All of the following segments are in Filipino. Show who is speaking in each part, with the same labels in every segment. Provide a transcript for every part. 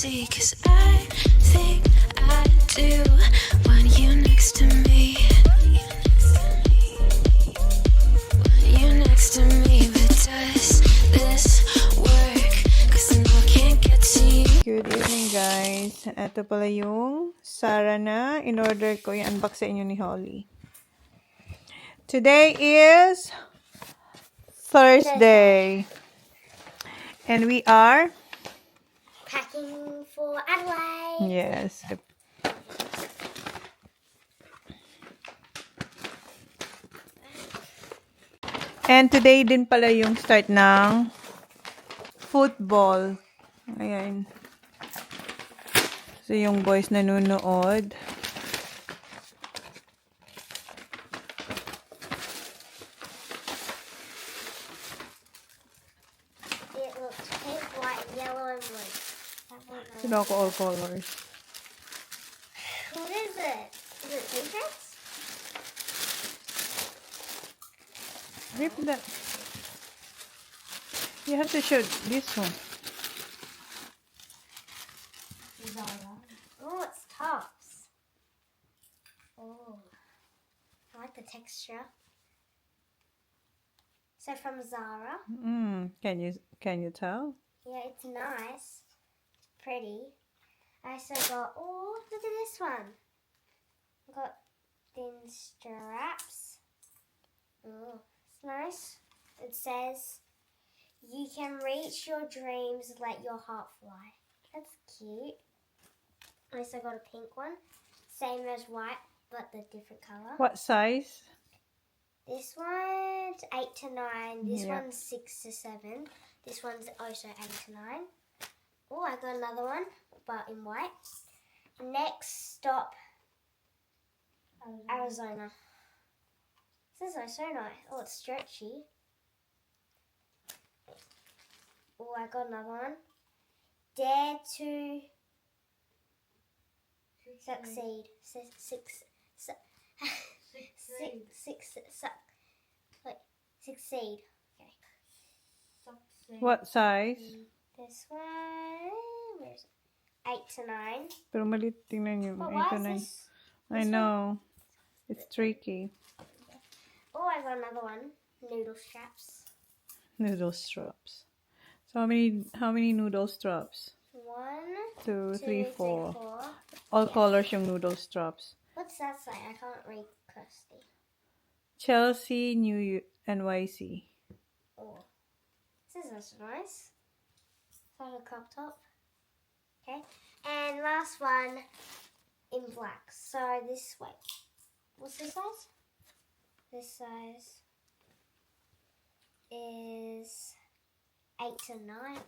Speaker 1: see, 'cause I think I do want you next to me. Want you next to me, but does this work? 'Cause I know I can't get to you.
Speaker 2: Good evening guys. Ito pala yung Sara na in-order ko. I-unbox sa inyo ni Holly. Today is Thursday. And we are
Speaker 3: Packing for Adelaide.
Speaker 2: yes. And today din pala yung start ng football. Ayan. So yung boys nanonood.
Speaker 3: It looks pink, white, yellow, and blue. That one goes-
Speaker 2: Sino ako all colors.
Speaker 3: What is it? Is it defense?
Speaker 2: Rip that. You have to show this one.
Speaker 3: Oh, it's tops. Oh, I like the texture. So from Zara.
Speaker 2: Can you tell?
Speaker 3: Yeah, it's nice. It's pretty. I also got, oh, look at this one. I got thin straps. Oh, it's nice. It says, you can reach your dreams, let your heart fly. That's cute. I also got a pink one. Same as white, but the different color.
Speaker 2: What size?
Speaker 3: This one's 8 to 9. This
Speaker 2: Yeah.
Speaker 3: one's 6 to 7. This one's also 8 to 9. Oh, I got another one, but in white. Next stop, Arizona. This is so nice. Oh, it's stretchy. Oh, I got another one. Dare to succeed. Succeed. Okay.
Speaker 2: What size?
Speaker 3: This one, where is it? 8 to 9.
Speaker 2: Pero maliit tingnan yung
Speaker 3: But
Speaker 2: 8
Speaker 3: why
Speaker 2: to
Speaker 3: is
Speaker 2: 9.
Speaker 3: this?
Speaker 2: I know. It's tricky.
Speaker 3: Oh, I got another one. Noodle straps.
Speaker 2: Noodle straps. So how many noodle straps?
Speaker 3: 1,
Speaker 2: 2,
Speaker 3: 2,
Speaker 2: 3, 4.
Speaker 3: 4.
Speaker 2: All colors yung noodle straps.
Speaker 3: What's that say? I can't read Kirsty.
Speaker 2: Chelsea, New NYC.
Speaker 3: Oh, this is nice. It's like a crop top. Okay, and last one in black. So this way. What's this size? This size is 8 to 9.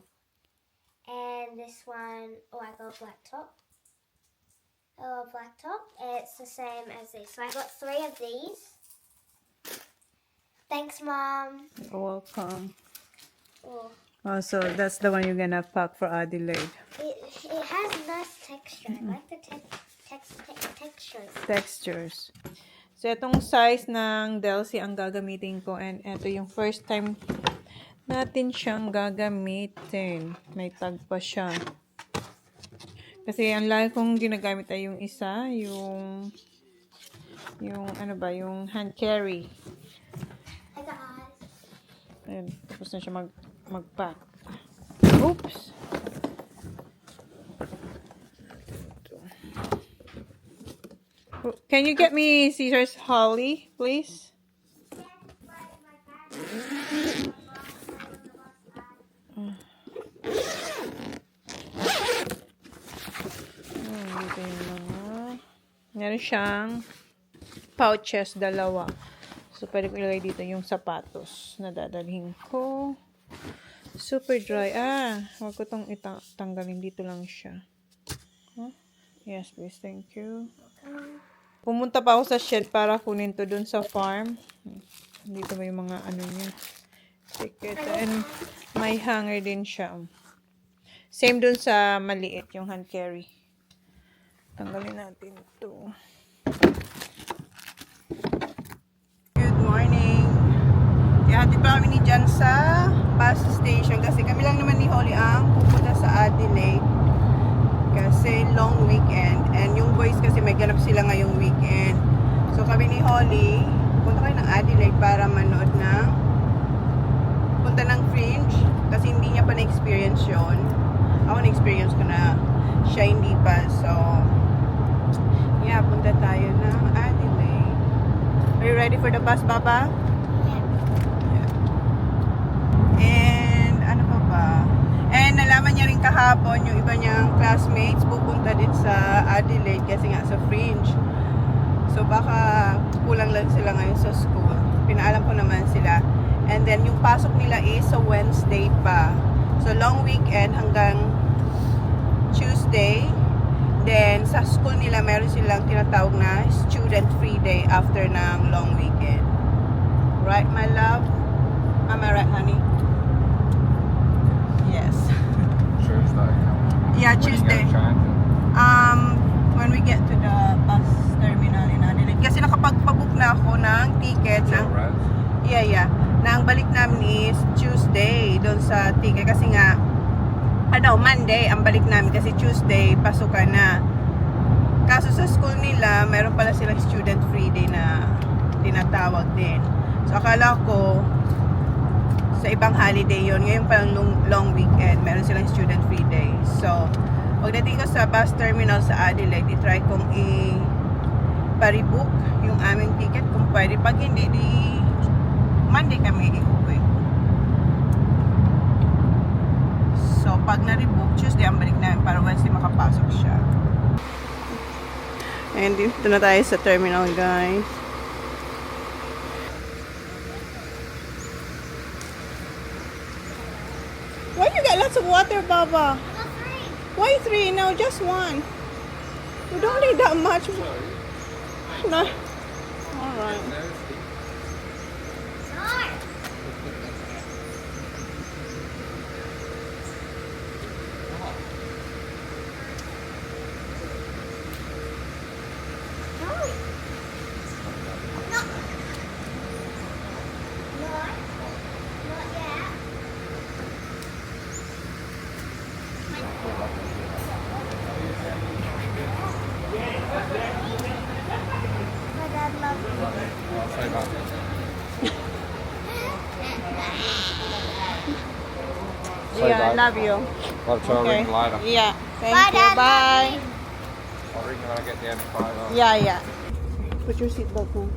Speaker 3: And this one, oh, I got a black top. A black top. And it's the same as this. So I got 3 of these. Thanks, Mom.
Speaker 2: You're welcome.
Speaker 3: Oh,
Speaker 2: Oh, so that's the one you're gonna pack for Adelaide.
Speaker 3: it has nice texture. I like the textures.
Speaker 2: Textures. So, itong size ng Delcy ang gagamitin ko. And ito yung first time natin siyang gagamitin. May tag pa siya. Kasi ang lagi kong ginagamit ay yung isa, yung ano ba, yung hand carry.
Speaker 3: Hi guys.
Speaker 2: Ayan, tapos na siya mag-pack. Oops! Can you get me scissors, Holly, please? Dito yung mga... Meron siyang pouches, dalawa. So, pwede ko ilagay dito yung sapatos na dadalhin ko. Super dry. Huwag ko itong tanggalin. Dito lang siya. Huh? Yes, please. Thank you. Pumunta pa ako sa shed para kunin to dun sa farm. Dito ba yung mga ano niya. Ticket. And may hanger din siya. Same dun sa maliit, yung hand carry. Tanggalin natin ito. Good morning. Ihatid pa kami ni Jan sa bus station kasi kami lang naman ni Holly ang pupunta sa Adelaide.
Speaker 4: Holly, punta kayo ng Adelaide para manood ng punta ng Fringe kasi hindi niya pa na-experience yun. Ako na-experience ko na, siya hindi pa. So, yeah, punta tayo ng Adelaide. Are you ready for the bus, Papa? And ano pa ba? And nalaman niya rin kahapon yung iba niyang classmates pupunta din sa Adelaide kasi nga sa Fringe. So baka kulang lang sila ngayon sa school. Pinaalam ko naman sila. And then yung pasok nila is sa Wednesday pa. So long weekend hanggang Tuesday. Then sa school nila meron silang tinatawag na student free day after ng long weekend. Right, my love? Am I right, honey? Yes.
Speaker 5: Tuesday.
Speaker 4: Yeah,
Speaker 5: When are you
Speaker 4: Tuesday.
Speaker 5: gonna change it?
Speaker 4: When we get to the bus terminal in Adelaide. Kasi nakapagpabook na ako ng ticket
Speaker 5: Is
Speaker 4: ng,
Speaker 5: it red?
Speaker 4: yeah. Na ang balik namin is Tuesday doon sa ticket. Kasi nga, Monday ang balik namin kasi Tuesday pasukan na. Kaso sa school nila, meron pala silang student free day na tinatawag din. So akala ko, sa ibang holiday yon. Ngayon parang long weekend, meron silang student free day. So, pagdating ko sa bus terminal sa Adelaide, i-try kong i-rebook yung aming ticket kung pwede. Pag hindi, di Monday kami i-uwi. So, pag na-rebook, Tuesday ang balik namin para Wednesday makapasok siya. And dito na tayo sa terminal, guys. Why you got lots of water, Baba? Why 3? No, just 1. We don't need that much. No. Alright.
Speaker 3: My dad loves me.
Speaker 5: I'll say that. Say
Speaker 4: Yeah, I
Speaker 5: that.
Speaker 4: love you.
Speaker 5: I'll try to ring later.
Speaker 4: Yeah. Thank
Speaker 3: Bye,
Speaker 4: you.
Speaker 3: Dad.
Speaker 4: Bye.
Speaker 5: I'll ring you when I get down to Friday.
Speaker 4: Yeah. Put your seatbelt on.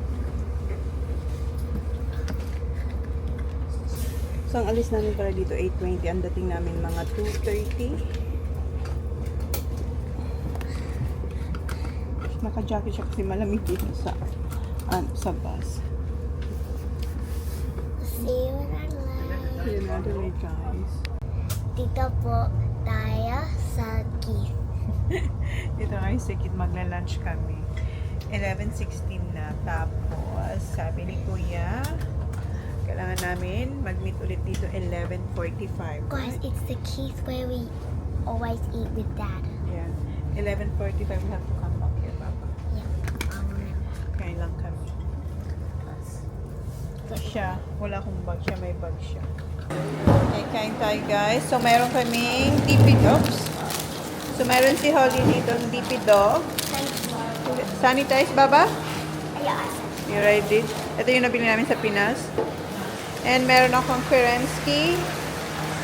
Speaker 4: So, ang alis namin pala dito, 8:20. Ang dating namin mga 2:30. Naka-jacket siya kasi malamig dito sa bus.
Speaker 3: See you when I'm late.
Speaker 4: Yun na, delay, guys.
Speaker 3: Dito po tayo sa Keith.
Speaker 4: Dito nga yung sikit, magla-lunch kami. 11:16 na. Tapos, sabi ni Kuya, kailangan namin mag-meet ulit dito 11:45.
Speaker 3: Guys, it's the Keith where we always eat with Dad.
Speaker 4: Yeah. 11:45, we have to come back here, Papa.
Speaker 3: Yeah.
Speaker 4: Kain lang kami. Siya, wala akong bag. Siya, may bag siya. Okay, kain tayo, guys. So, meron kaming DP Dogs. So, meron si Holly dito ng DP Dog. Sanitize, Baba?
Speaker 3: Yes.
Speaker 4: You ready? Ito yung nabili namin sa Pinas. And meron akong Kerensky.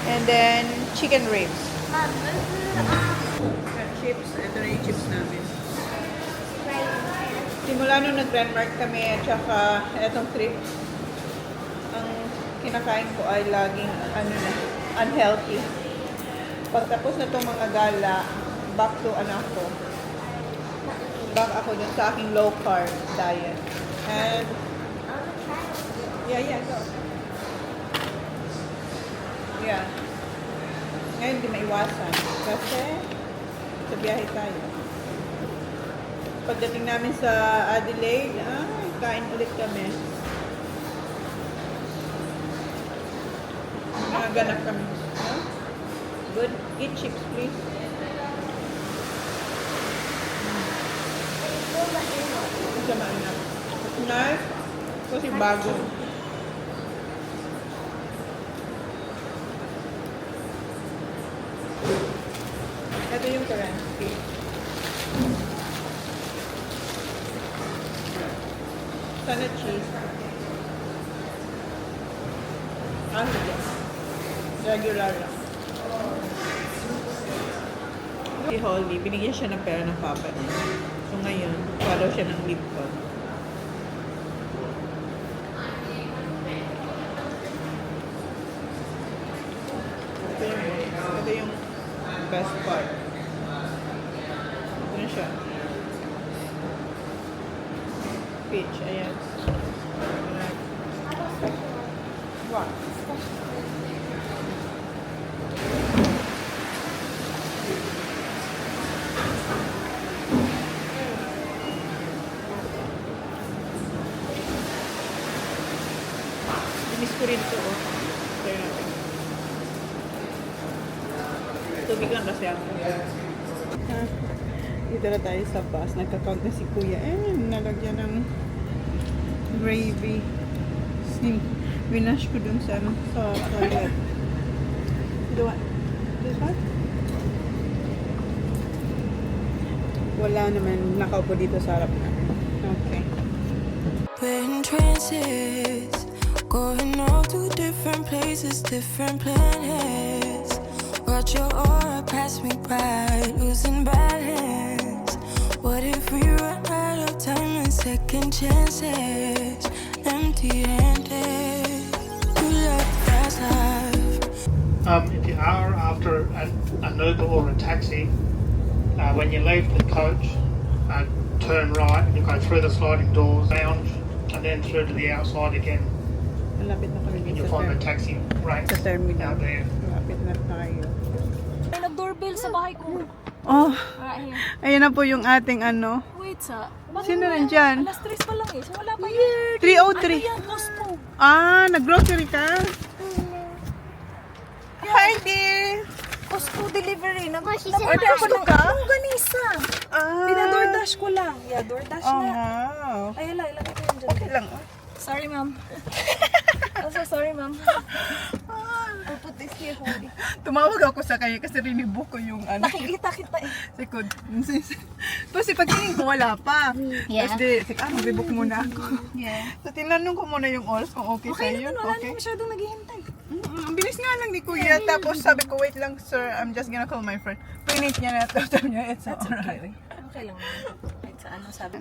Speaker 4: And then, chicken ribs. Chips. Ito na yung chips namin. Simula nung nag-Grandmark kami at saka etong trip, ang kinakain ko ay laging unhealthy. Pagtapos na itong mga gala, back to back ako dun sa aking low carb diet. And yeah, go. Yeah. Ngayon di maiwasan kasi sa biyahe tayo. Pagdating namin sa Adelaide, kain ulit kami. Nagaganap kami. Huh? Good. Eat chips, please. Sa mainap. Nice. Kasi bago. Ito yung Kerensky.
Speaker 2: Sana cheese. Hindi. Regular lang. Si Holly, binigyan siya ng pera ng papa niya. So ngayon, follow siya ng Lipton. Ito yung best part. Ito na siya. Peach, ayan. What? Miss ko rin ito, oh. Try natin. Tubig lang kasi ako. Dito na tayo sa bus. Nagka-count na si Kuya. Nalagyan ng gravy. Winash ko dun sa toilet. This one? Wala naman nakaupo dito sa harap na. Okay.
Speaker 1: We're in trances, going off to different places, different planets. Watch your aura pass me by, losing balance. What if we run out of time and second chances? Empty-handed, you left fast life.
Speaker 6: If you are after an Uber or a taxi, when you leave the coach, turn right and you go through the sliding doors, lounge, and then through to the outside again.
Speaker 2: Malapit na kami
Speaker 6: And
Speaker 2: dito
Speaker 6: you'll find the
Speaker 2: sa
Speaker 6: taxi ranks
Speaker 2: sa terminal.
Speaker 6: out there.
Speaker 2: Malapit na tayo.
Speaker 7: May nag-doorbell sa bahay ko.
Speaker 2: Oh,
Speaker 7: Ayan.
Speaker 2: ayun na po yung ating ano.
Speaker 7: Wait sa... Bakit
Speaker 2: Sino
Speaker 7: wala?
Speaker 2: nandyan?
Speaker 7: Alas 3 pa lang eh. So wala pa yan.
Speaker 2: 303.
Speaker 7: Ano yan? Costco.
Speaker 2: Nag-grocery ka? Hi, dear.
Speaker 7: Costco delivery.
Speaker 3: she said
Speaker 7: Nag-order ako
Speaker 2: Costco
Speaker 7: ng
Speaker 2: ka?
Speaker 7: longganisa. Pina-DoorDash ko lang. Yeah, DoorDash na.
Speaker 2: Wow.
Speaker 7: Ay, ilagay ko yun dyan.
Speaker 2: Okay lang.
Speaker 7: Sorry, ma'am. I'm so sorry, ma'am. I'll put this here, Holly.
Speaker 2: Tumawag ako sa kanya kasi rinibook ko yung ano.
Speaker 7: Nakikita kita eh.
Speaker 2: Sikod. Tapos pagtingin ko wala pa.
Speaker 3: Yeah.
Speaker 2: Tapos mag-rebook muna ako.
Speaker 7: Yeah.
Speaker 2: So tinanong ko muna yung oras kung okay,
Speaker 7: Okay
Speaker 2: sa'yo.
Speaker 7: naman, wala
Speaker 2: Okay.
Speaker 7: naman masyadong naghihintay.
Speaker 2: Ang bilis nga lang ni Kuya. Tapos sabi ko, wait lang sir, I'm just gonna call my friend. Pinit niya na ito. Sabi niya, it's alright.
Speaker 7: Okay lang. Wait sa ano sabi.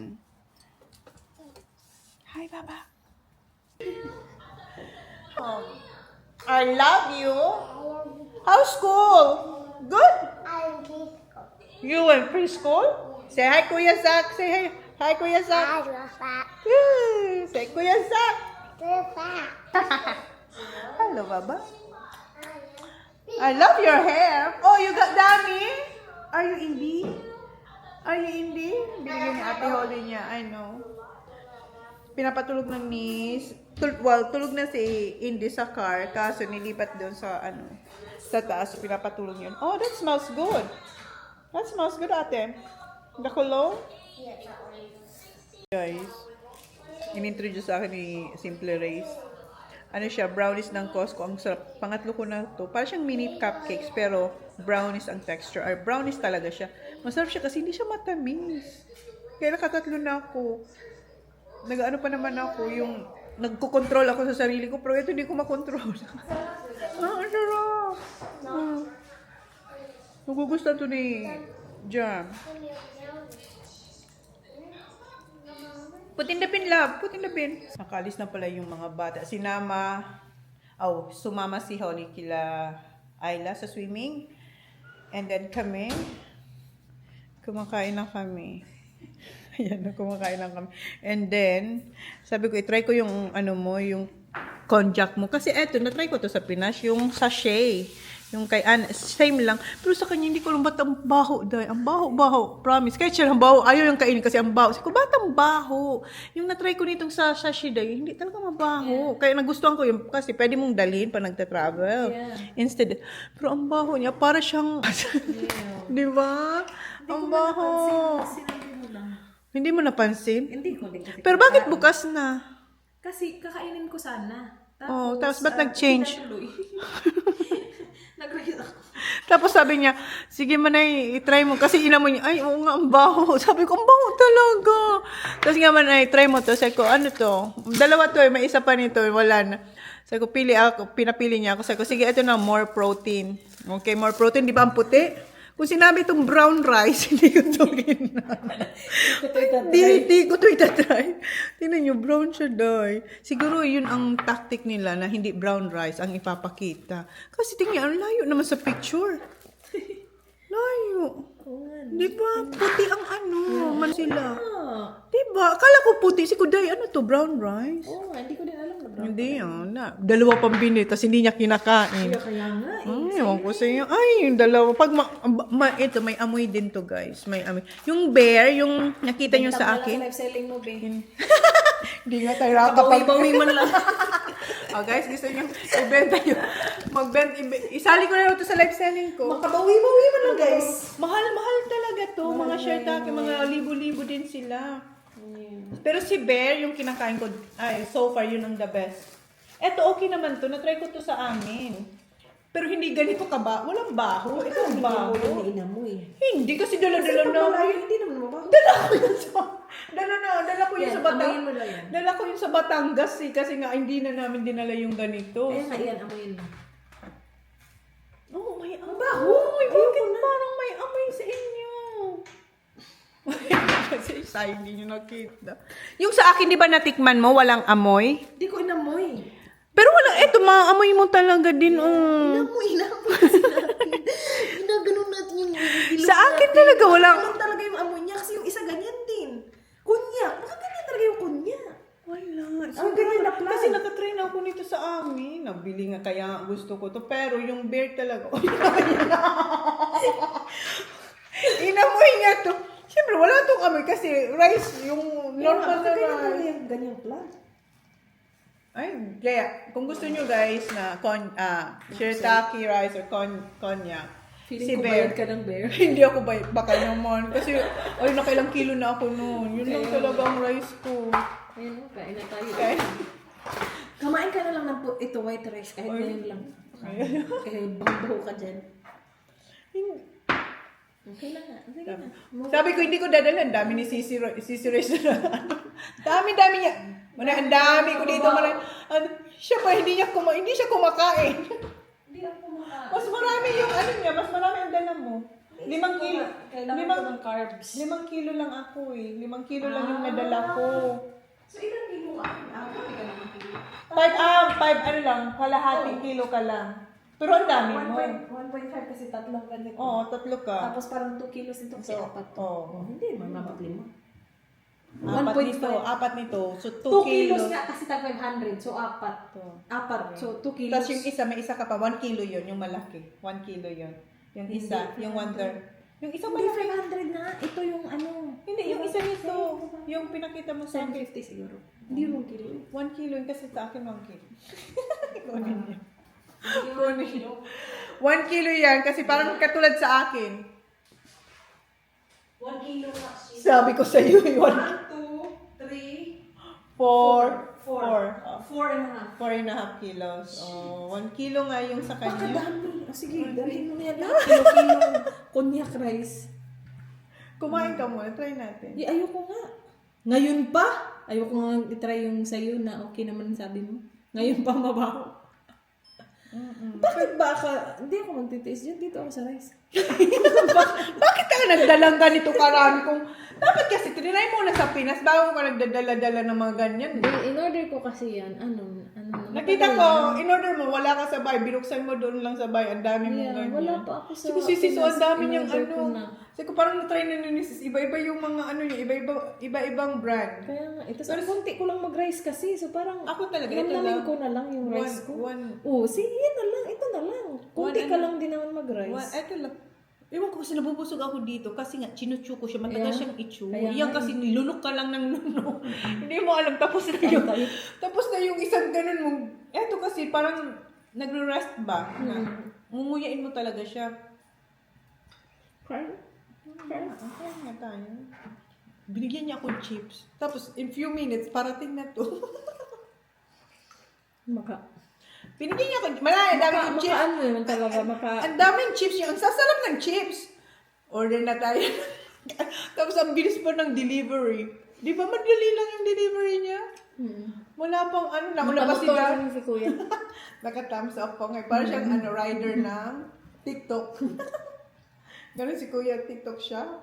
Speaker 2: Hi, Baba. I love you. How's school? Good? You went preschool? Say hi, Kuya Zach. Say hi. Hi, Kuya Zach. Yay. Say, Kuya Zach. Hello, Baba. I love your hair. Oh, you got Danny? Are you Indy? Are you Indy? Binigyan ni Ate Holly niya. I know. Pinapatulog ng niece. Tulog na si Indy sa car. Kaso nilipat doon sa sa taas. Pinapatulog yun. Oh, that smells good. That smells good, ate. The cologne? Guys, in-introduce sa akin ni Simple Race. Ano siya, brownies ng Costco. Ang sarap. Pangatlo ko na to. Parang siyang mini cupcakes, pero brownies ang texture. Or brownies talaga siya. Masarap siya kasi hindi siya matamis. Kaya nakatatlo na ako. Nag-ano pa naman ako, yung nagko-control ako sa sarili ko, pero ito hindi ko makontrol. Ang sarap. Nagugustuhan to ni Jam. Put in the bin, love. Put in the bin. Nakalis na pala yung mga bata. Sumama si Holly kila Ayla sa swimming. And then kami, kumakain na kami. Ayan, kumakain lang kami. And then, sabi ko, itry ko yung, yung konjac mo. Kasi eto, natry ko to sa Pinas, yung sachet. Yung kay Anna, same lang. Pero sa kanya, hindi ko alam ba't ang baho, dahil. Ang baho. Promise. Kahit siya ang baho, ayaw yung kainin kasi ang baho. Sabi ko, ba't ang baho? Yung natry ko nitong sa sachet dahil, hindi talaga mabaho. Kaya nagustuhan ko yung, kasi pwede mong dalhin pa nagta-travel. Instead, pero ang baho niya, para siyang, di ba? Ang baho. Hindi mo napansin?
Speaker 7: Hindi ko din kasi.
Speaker 2: Pero bakit bukas na?
Speaker 7: Kasi kakainin ko sana.
Speaker 2: Tapos ba't nag-change?
Speaker 7: Nag-rice ako.
Speaker 2: Tapos sabi niya, sige Manay, i-try mo. Kasi inamoy niya, ay, oo nga, ang baho. Sabi ko, ang baho talaga. Tapos nga Manay, try mo to. Sabi ko, ano to? Dalawa to eh, may isa pa nito, wala na. Sabi ko, pinapili niya ako. Sabi ko, sige, ito na, more protein. Okay, more protein. Di ba ang puti? Kung sinabi itong brown rice, hindi ko ito Hindi ko ito itatry. Tingnan nyo, brown siya, day. Siguro yun ang tactic nila na hindi brown rice ang ipapakita. Kasi tingnan, ang layo naman sa picture. Layo. Di ba? Puti ang ano, man sila. Di ba? Akala ko puti. Si Kuday, ano to? Brown rice?
Speaker 7: Oo, hindi ko din alam na brown.
Speaker 2: Hindi, dalawa pang binili, tapos hindi niya kinakain.
Speaker 7: Kaya nga
Speaker 2: Ewan ko sa inyo. Ay, yung dalawa. Pag ito, may amoy din to, guys. May amoy. Yung bear, yung nakita nyo sa akin.
Speaker 7: Live selling mo, be.
Speaker 2: Hindi nga tayo kapag...
Speaker 7: Bawi man lang.
Speaker 2: Oh, guys, gusto nyo ibenta nyo. Isali ko na ito sa live selling ko.
Speaker 7: Makabawi-bawi man lang, guys.
Speaker 2: Mahal talaga to. Mga shirt mga libo-libo din sila. Pero si Bear, yung kinakain ko, ay, so far, yun ang the best. Eto, okay naman to. Na-try ko to sa amin. Pero hindi ganito walang baho. Ito ang baho.
Speaker 7: Hindi inamoy.
Speaker 2: Hindi, kasi dala-dala na.
Speaker 7: Hindi naman mabaho.
Speaker 2: Dala ko yun sa
Speaker 7: Yan,
Speaker 2: Batangas.
Speaker 7: amoyin mo lang yan.
Speaker 2: Dala ko yun sa Batangas eh. Kasi nga, hindi na namin dinala yung ganito.
Speaker 7: Kaya nga yan, amoyin mo.
Speaker 2: Oo, may amoy.
Speaker 7: Baho?
Speaker 2: Ay, bakit parang may amoy sa inyo? Kasi sa hindi nyo nakita. Yung sa akin, di ba natikman mo, walang amoy?
Speaker 7: Hindi ko inamoy.
Speaker 2: Pero wala, eto, maamoy mo talaga din,
Speaker 7: Inamoy kasi natin. Ginaganon natin yung bilog
Speaker 2: Sa akin talaga, walang...
Speaker 7: Ganun talaga yung amoy niya kasi yung isa ganyan din. Kunyak. Baka ganyan talaga yung kunyak.
Speaker 2: Wala.
Speaker 7: Ang ganyan na plan.
Speaker 2: Kasi nakatrain ako nito sa amin. Nabili nga kaya gusto ko to. Pero yung bear talaga. Inamoy niya to. Siyempre, wala tong amoy kasi rice, yung normal na rice.
Speaker 7: Ganyang plan.
Speaker 2: Ay, kaya, kung gusto nyo guys na shirataki rice or konyak, si Bear.
Speaker 7: ka ng bear.
Speaker 2: Hindi ako baka naman. Kasi, ay, nakailang kilo na ako noon. Yun lang talaga ang rice ko.
Speaker 7: Ayun, kain na tayo.
Speaker 2: Okay?
Speaker 7: Kamain ka na lang ng ito white rice kahit ngayon lang. Kahit bangbaho ka dyan. Okay lang nga. Sige na.
Speaker 2: Sabi ko, hindi ko dadalhan. Dami ni Sisi Rice na. Dami niya. Ang dami ko dito. Siya pa, hindi siya kumakain.
Speaker 7: Hindi ako kumakain.
Speaker 2: Mas marami yung ano niya. Mas marami ang dala mo. 5 kilo.
Speaker 7: Kailangan ko ng carbs.
Speaker 2: 5 kilo lang ako eh. 5 kilo lang yung nadala ko.
Speaker 7: So, ilang kilo ako? Hindi ka naman kilo.
Speaker 2: 5 ano lang. Kalahating kilo ka lang. Pero ang dami mo.
Speaker 7: 1.5 kasi tatlong ganito.
Speaker 2: Oo, 3 ka.
Speaker 7: Tapos parang 2 kilos ito kasi
Speaker 2: So,
Speaker 7: 4 to.
Speaker 2: oo.
Speaker 7: Hindi, mapaglima.
Speaker 2: 4 nito. So, 2
Speaker 7: 2 kilos
Speaker 2: kilos.
Speaker 7: nga kasi tag 500. So, 4. 4. So, 2 kilos.
Speaker 2: Tapos yung isa, may isa ka pa. 1 kilo yun, yung malaki. 1 kilo yun. Yung isa, yung 1/3. Yung isa
Speaker 7: Hindi,
Speaker 2: malaki.
Speaker 7: 500 na. Ito yung ano.
Speaker 2: Hindi, yung isa nito. Yung pinakita mo sa akin.
Speaker 7: 750 siguro. Hindi yung 1 kilo.
Speaker 2: 1 kilo yun kasi sa akin 1 kilo. Kunin niya.
Speaker 7: Kunin niyo.
Speaker 2: 1 kilo yan kasi parang katulad sa akin.
Speaker 7: 1 kilo nga.
Speaker 2: Sabi ko sa iyo, 1,
Speaker 7: 1, 2, 3,
Speaker 2: 4,
Speaker 7: 4 and a half.
Speaker 2: 4.5 kilos. Oh, 1 kilo nga yung sa kanya.
Speaker 7: Pakadami. Sige, dalhin mo na yan. Kilo-kilo. Konyak rice.
Speaker 2: Kumain ka muna, try natin.
Speaker 7: Ayoko nga. Ngayon pa? Ayoko nga itry yung sa'yo na okay naman sabi mo. Ngayon pa mabaho. Bakit ba ka? Hindi ako magtitiis dyan. Dito ako sa rice.
Speaker 2: Bakit ka nagdalang ganito karami kung... Dapat kasi tinry mo na sa Pinas bago ka nagdadala-dala ng mga ganyan.
Speaker 7: In order ko kasi yan,
Speaker 2: Nakita ko, in order mo, wala ka sa bahay. Binuksan mo doon lang sa bahay. Ang dami mong ganyan.
Speaker 7: wala pa ako sa
Speaker 2: Sige, Sisi, so ang dami niyang
Speaker 7: in-order ko
Speaker 2: ano.
Speaker 7: na.
Speaker 2: Kasi ko parang na-try na ni Sis. Iba-iba yung mga ano niya. Iba-ibang brand.
Speaker 7: Kaya nga, ito sa konti ko lang mag-rice kasi. So parang,
Speaker 2: Ako talaga, ito
Speaker 7: namnamin
Speaker 2: lang.
Speaker 7: ko na lang yung rice ko.
Speaker 2: One.
Speaker 7: Sige, yan na lang. Ito na lang. Konti ka lang din naman mag-rice.
Speaker 2: Ito lang. Ewan ko kasi nabubusog ako dito kasi nga chinuchu ko siya. Matagal
Speaker 7: Kaya-
Speaker 2: siyang ichu.
Speaker 7: kaya
Speaker 2: Yan
Speaker 7: nga
Speaker 2: kasi nilunok ka lang ng lunok. Hindi mo alam. Tapos na yung, isang ganun mong... Eto kasi parang nagre-rest ba? Na, Mumuyain mo talaga siya.
Speaker 7: Kaya
Speaker 2: nga tayo. Binigyan niya akong chips. Tapos in few minutes, parating na to.
Speaker 4: Binigyan niya ako. Malay, ang dami yung chips.
Speaker 7: Ano naman talaga,
Speaker 4: Ang daming chips niya. Ang sasarap ng chips. Order na tayo. Tapos ang bilis pa ng delivery. Di ba madali lang yung delivery niya? Wala pang ano, nauna pa sila.
Speaker 7: si Kuya.
Speaker 4: Naka-thumbs up pa ngayon. Parang siyang rider ng TikTok. Ganun si Kuya, TikTok siya.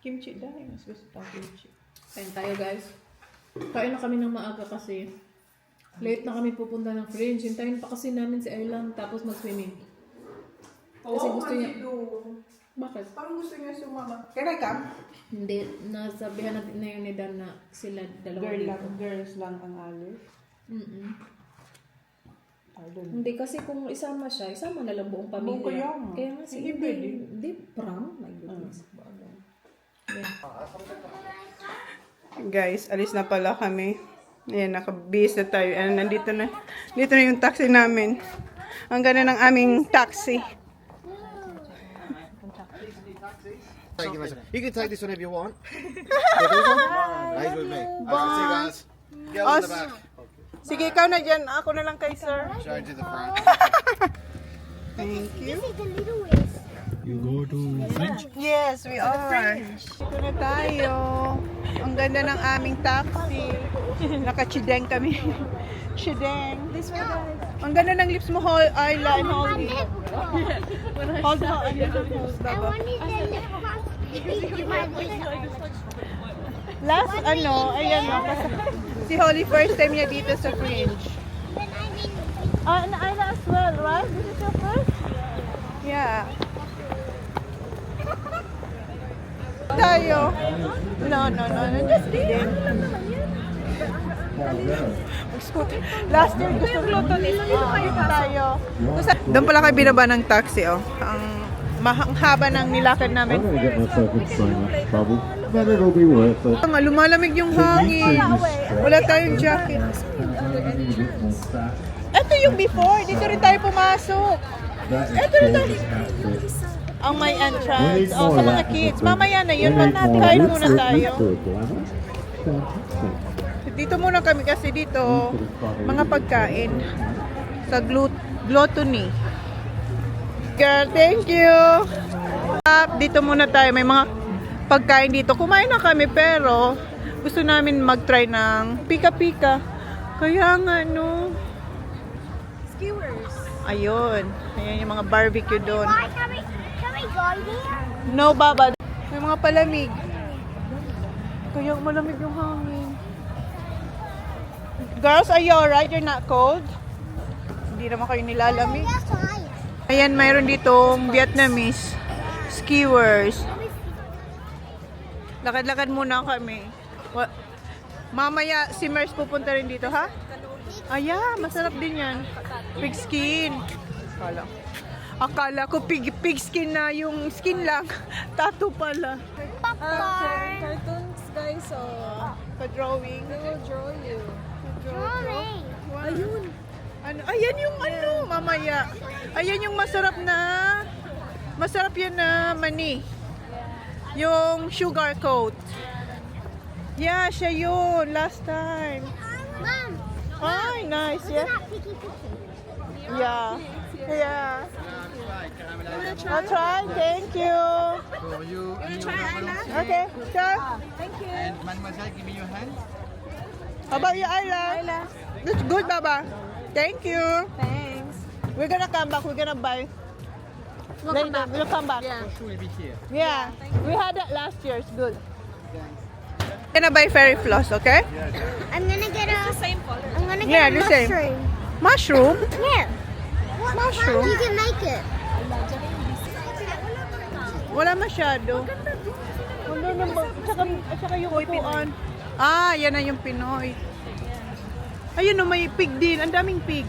Speaker 4: Kimchi dahil. Mas gusto tayong kimchi.
Speaker 7: Kain tayo, guys. Kain na kami ng maaga kasi late na kami pupunta ng Fringe. Hintayin pa kasi namin si Aylan tapos mag-swimming. Kasi gusto niya... Bakit?
Speaker 4: Parang gusto niya sumama. Can I come?
Speaker 7: Hindi. Nasabihan natin na yun ni Dan na sila dalawa dito.
Speaker 4: Girls lang ang alis.
Speaker 7: Hindi kasi kung isama siya, isama na lang buong pamilya.
Speaker 4: Buong kaya nga.
Speaker 7: Kaya nga si
Speaker 4: Hindi pwede.
Speaker 7: Hindi, pram. My goodness.
Speaker 4: Guys, alis na pala kami. Ayan, nakabihis na tayo. And nandito na yung taxi namin. Ang ganda ng aming taxi.
Speaker 8: Thank you, Mason. You can take this one if you want. He's with me. See you guys. Girls in the back.
Speaker 4: Sige, ikaw na dyan. Ako na lang kay sir.
Speaker 8: Show to the front.
Speaker 4: Thank you.
Speaker 3: This is the little ways.
Speaker 4: Yes, we are. Dito na tayo. Ang ganda ng aming taxi. Naka-chideng kami. Chideng. This one, guys. Ang ganda ng lips mo, Ayla and Holly. Hold on.
Speaker 3: I wanted the little
Speaker 4: Last, ayan o. Si Holly, first time niya dito sa Fringe. And Ayla as well, right? This is your first? Yeah. Tayo. No. Just kidding. Last year gusto ko tayo. Doon pala kayo binaba ng taxi, oh. Ang haba ng nilakad namin.
Speaker 9: I'm gonna get myself in so much trouble, but it'll be worth it.
Speaker 4: Lumalamig yung hangin. Wala tayong jacket. Ito yung before. Dito rin tayo pumasok. Ito rin tayo. Ang may entrance. Oh, sa mga kids. Mamaya na yun. Kain muna tayo. Dito muna kami kasi dito mga pagkain sa gluttony. Girl, thank you. Dito muna tayo. May mga pagkain dito. Kumain na kami pero gusto namin mag-try ng pika-pika. Kaya nga, no.
Speaker 3: skewers.
Speaker 4: Ayun. Ayan yung mga barbecue doon.
Speaker 3: Why can we go there?
Speaker 4: No, Baba. May mga palamig. Kaya malamig yung hangin. Girls, are you alright? You're not cold? Hindi naman kayo nilalamig.
Speaker 3: That's why.
Speaker 4: Ayan, mayroon ditong Vietnamese skewers. Lakad-lakad muna kami. Mamaya si Mers pupunta rin dito, ha? Ayan, masarap din yan. Pig skin. Akala ko pig skin na yung skin lang. Tattoo pala.
Speaker 7: Cartoons, guys, so
Speaker 4: Pa-drawing.
Speaker 7: they will draw you.
Speaker 3: Drawing.
Speaker 4: Ayun. Ayan yung mamaya. Ayan yung masarap yan na mani. Yung sugar coat. Yeah, siya yun. Last time.
Speaker 3: Mom,
Speaker 4: Ay, nice. Yeah.
Speaker 3: not picky picky.
Speaker 4: Yeah. Yeah. I'll try. Thank you.
Speaker 8: So you try, Ayla?
Speaker 4: Okay, sure.
Speaker 8: And mademoiselle, give me your hand.
Speaker 4: How about you, Ayla? That's good, Baba. Thank you.
Speaker 7: Thanks.
Speaker 4: We're gonna come back. We're gonna buy. Later, we'll come back.
Speaker 7: Yeah.
Speaker 8: Sure, will be here.
Speaker 4: Yeah. We had that last year. It's good. Gonna buy fairy floss, okay?
Speaker 3: I'm gonna get a.
Speaker 7: Same color.
Speaker 3: I'm gonna
Speaker 4: Yeah,
Speaker 3: get a
Speaker 4: the same.
Speaker 3: mushroom.
Speaker 4: Mushroom?
Speaker 3: Yeah.
Speaker 4: Mushroom?
Speaker 3: You can make it.
Speaker 4: Wala masyado. Wala naman. Tsaka yung upuan. Ah, yan na yung Pinoy. Ayun o, may pig din. Ang daming pig.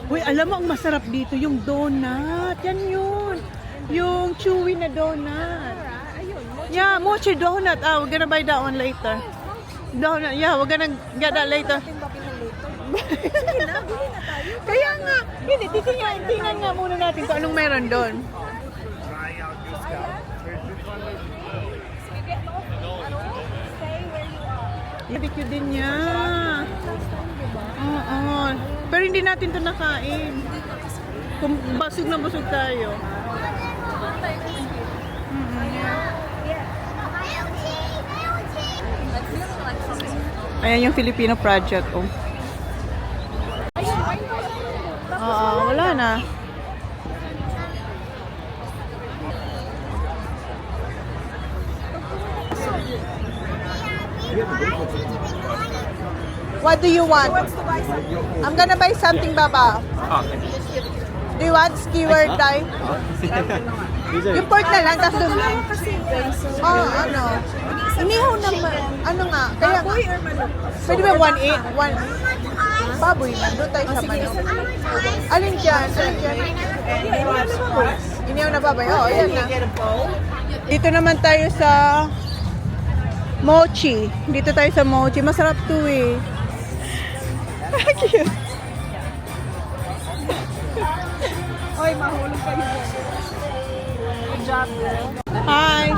Speaker 4: Uy, alam mo, ang masarap dito, yung donut. Yan yun. Yung chewy na donut. Yeah, mochi donut. Ah, we're gonna buy that one later. Donut, yeah, we're gonna get that later. Kaya nga, hindi, tingnan nga muna natin kung anong meron doon.
Speaker 2: Barbecue din niya. Oo. Pero hindi natin to nakain. Kung busog na busog tayo. Ayan yung Filipino project, oh. Oo, wala na. What do you want? I'm gonna buy something, Baba. Do you want skewer dye? Yung pork na lang, tapos doon. Oh, ano? Inihaw naman. Ano nga? Kaya nga. Pwede ba 1.8? Baboy na. Doon tayo sa manok. Alin dyan? Alin dyan? Inihaw na baboy. Oh, ayan na. Dito naman tayo sa mochi. Dito tayo sa mochi. Masarap to eh. Cute. Oy, mahulog kayo. Good job, girl. Hi.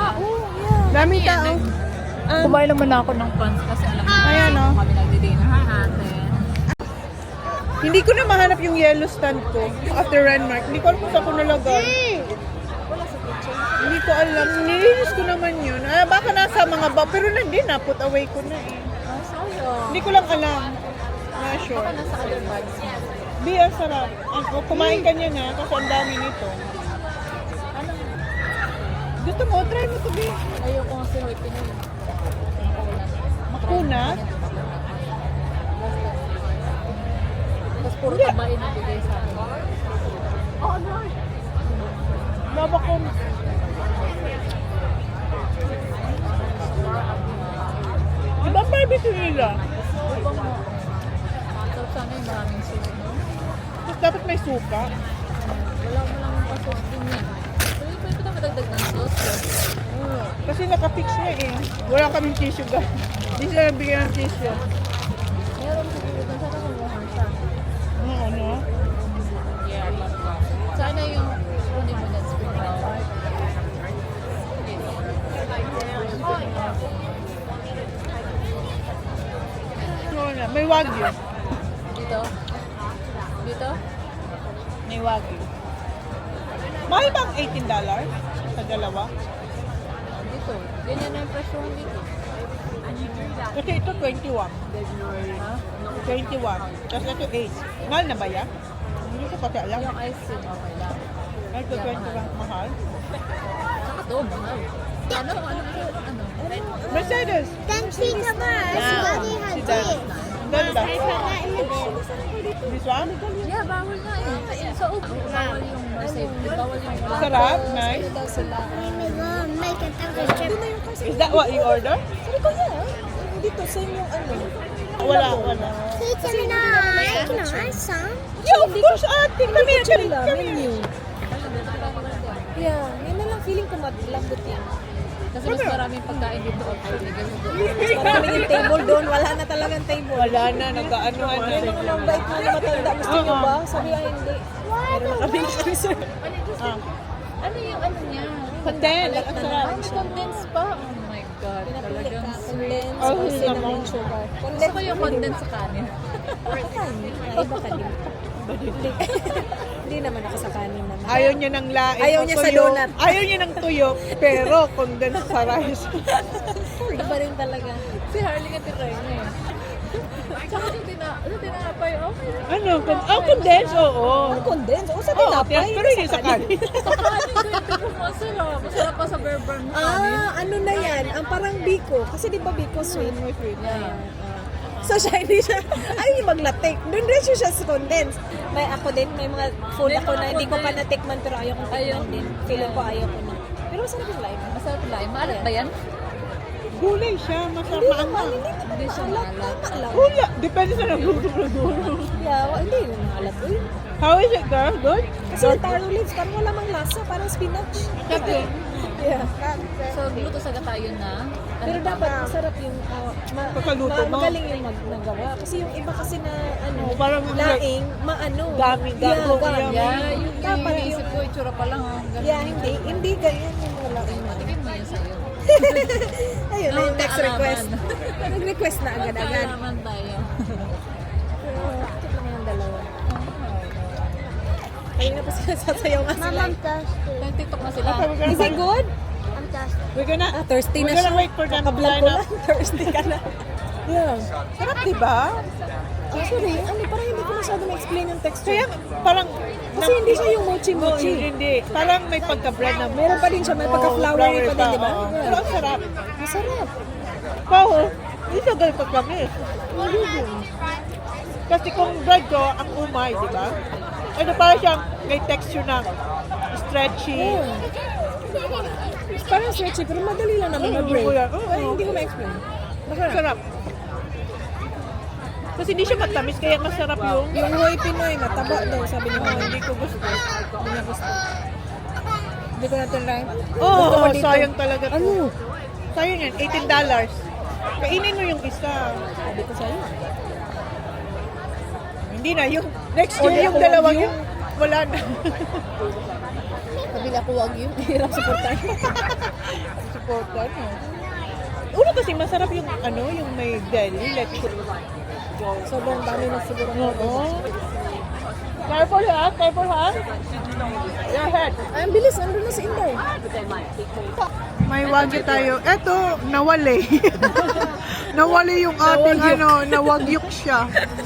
Speaker 2: Daming tao.
Speaker 7: Kumain naman ako ng pants kasi alam mo
Speaker 2: Ayan, oh.
Speaker 7: kami nagdi-dinner natin.
Speaker 2: Hindi ko na mahanap yung yellow stand ko after Renmark. Hindi ko alam kung saan ko nalagay. Hindi ko alam. Nilinis ko naman yun. Ah, baka nasa mga bag. Pero hindi na. Put away ko na eh. Hindi ko lang alam. Not sure.
Speaker 7: Nasa other bags niya.
Speaker 2: Di, ang sarap. Kumain ka niya nga kasi ang dami nito. Gusto mo? Try mo to, Bi.
Speaker 7: Ayoko kasi hoy Pinoy.
Speaker 2: Makunat?
Speaker 7: Tapos puro tabain ang bigay sa akin.
Speaker 2: Oh, ano? Baba ko. Iba ang barbecue nila.
Speaker 7: Tapos sana yung maraming sushi, no?
Speaker 2: Tapos dapat may suka.
Speaker 7: Wala mo lang yung pasok din yan. So, yung pwede na madagdag ng sauce.
Speaker 2: Kasi naka-fix na eh. Wala kaming tissue guys. Hindi sila nabigyan ng tissue.
Speaker 7: Meron siguro doon. Sana kumuha siya.
Speaker 2: Ano?
Speaker 7: Yeah. Sana yung kunin mo na spring roll.
Speaker 2: Ano? May wagyu.
Speaker 7: Dito? Dito?
Speaker 2: May wagyu. Mahal ba ang $18 sa dalawa?
Speaker 7: Dito. Ganyan na yung presyo dito.
Speaker 2: Kasi ito 21.
Speaker 7: Ha?
Speaker 2: 21. Tapos ito 8. Mahal na ba yan? Hindi ko pati alam.
Speaker 7: Yung ice cream, okay lang.
Speaker 2: Ito 21 mahal.
Speaker 7: Saka to, mahal. Ano?
Speaker 2: Mercedes.
Speaker 3: Then Tita Mars, what do you
Speaker 2: Si
Speaker 3: have
Speaker 2: Dan.
Speaker 3: this?
Speaker 2: Dan ba?
Speaker 3: I put that in the bin.
Speaker 2: This one?
Speaker 7: Yeah, bawal nga eh. Sa upo, bawal yung Mercedes. Bawal yung wala.
Speaker 2: Sarap. Nice.
Speaker 3: We're gonna make an extra.
Speaker 2: Is that what you order?
Speaker 7: Dito, same yung ano.
Speaker 2: Wala, wala.
Speaker 3: Tita Mars, can I have some?
Speaker 2: Yeah, of course, ate. Come here, come here. Come here.
Speaker 7: Yeah, yun na lang feeling ko malambot yan. Kasi mas maraming pagkain dito actually. Mas maraming yung table doon, wala na talagang table.
Speaker 2: Wala na, nag-aanuhan na.
Speaker 7: Ano ang bait mo na matanda? Gusto nyo ba? Sabi ay hindi. Meron na kami reserve. Ano yung ano niya?
Speaker 2: Condense. Ang sarap.
Speaker 7: May condense pa? Oh my God. Talagang condense.
Speaker 2: Oh, naman.
Speaker 7: Sugar. Gusto ko yung condense sa kanin. Kanin? Ay, baka din. Hindi naman ako sa kanin naman.
Speaker 2: Ayaw niya ng laing.
Speaker 7: Ayaw
Speaker 2: o
Speaker 7: niya sa
Speaker 2: tuyo.
Speaker 7: donut.
Speaker 2: Ayaw niya ng tuyo, pero condensed sa rice.
Speaker 7: Iba rin talaga. Si Harley nga tinry niya eh. Tsaka yung tinapay, okay.
Speaker 2: Ano? Condensed? Oo.
Speaker 7: Condense? O sa
Speaker 2: Oo,
Speaker 7: tinapay?
Speaker 2: pero hindi sa kanin.
Speaker 7: Sa kanin ko yung masarap. Masarap pa sa bear burn.
Speaker 10: Ano na yan? Ang parang biko. Kasi di ba biko sweet?
Speaker 7: Yeah.
Speaker 10: So siya, hindi siya, ay maglatik. Doon rin siya sa condense. May ako din, may mga food ako na hindi ko pa natikman pero ayaw kong tikman din. Feeling ko ayaw ko na. Pero masarap yung lime.
Speaker 7: Masarap yung lime. Maalat ba yan?
Speaker 2: Gulay siya, masarap maanghang.
Speaker 7: Hindi siya maalat.
Speaker 2: Gula, depende sa nagluto na dulo.
Speaker 10: Yeah, hindi na maalat. Uy,
Speaker 2: How is it, girl? Good?
Speaker 10: Kasi yung taro leaves, parang wala mang lasa, parang spinach. Yeah.
Speaker 7: So, luto sa tayo na.
Speaker 10: Pero dapat masarap yung
Speaker 2: Pagkaluto mo.
Speaker 10: magaling yung nagawa. Kasi yung iba kasi na
Speaker 2: parang
Speaker 10: laing,
Speaker 2: Dami, gago,
Speaker 10: gami.
Speaker 7: Yeah, yung
Speaker 10: Dapat
Speaker 7: iniisip ko, itsura pa lang.
Speaker 10: Yeah, hindi ganyan yung laing.
Speaker 7: Tingin mo yun sa'yo.
Speaker 10: Ayun, na yung text request. Nag-request na agad-agad.
Speaker 7: Naman tayo.
Speaker 10: Pero, cute naman yung dalawa. Ayun na pa sila sasayaw nga sila.
Speaker 7: Nag-tiktok na sila.
Speaker 10: Is it good?
Speaker 2: We're gonna,
Speaker 10: Thirsty
Speaker 2: we're
Speaker 10: na
Speaker 2: gonna
Speaker 10: siya.
Speaker 2: wait for them to
Speaker 10: Kakablog
Speaker 2: line
Speaker 10: ko
Speaker 2: up.
Speaker 10: lang. Thirsty ka na. Yeah.
Speaker 2: Sarap, diba?
Speaker 10: Actually, parang hindi ko masyado ma-explain yung texture.
Speaker 2: Kaya parang,
Speaker 10: Kasi hindi siya yung mochi-mochi.
Speaker 2: hindi. Parang may pagka-bread na.
Speaker 10: Meron pa din siya, may pagka-flowery pa din, di ba?
Speaker 2: oo. Pero ang sarap.
Speaker 10: Masarap.
Speaker 2: Wow, hindi siya ganito kami. Kasi kung bread ko, ang umay, di ba? Ano parang siyang may texture na stretchy.
Speaker 10: Parang stretchy, pero madali lang naman mag-break.
Speaker 2: Oo.
Speaker 10: Ay, hindi ko ma-explain.
Speaker 2: Masarap. Kasi hindi siya matamis, kaya masarap yung...
Speaker 10: Yung Hoy Pinoy, mataba daw, sabi ni Hoy.
Speaker 2: Hindi ko gusto.
Speaker 10: Hindi niya gusto. Hindi ko na-try.
Speaker 2: Oo,
Speaker 10: Gusto ko dito.
Speaker 2: sayang talaga to.
Speaker 10: Ano?
Speaker 2: Sayang yan, $18. Kainin mo yung isa.
Speaker 10: Sabi ko sa'yo.
Speaker 2: Hindi na, yung next year yung dalawa yung wala na.
Speaker 10: Sabi ako, wag yun. Hirap supportan.
Speaker 2: Supportan mo. Una kasi masarap yung yung may deli, let's say.
Speaker 10: Sobrang dami na siguro.
Speaker 2: Oo. Careful ha, careful ha. Your head.
Speaker 10: Ay, ang bilis. Nandun na si Inday.
Speaker 2: May wagyu tayo. Eto, nawali. Nawali yung ating nawagyuk siya.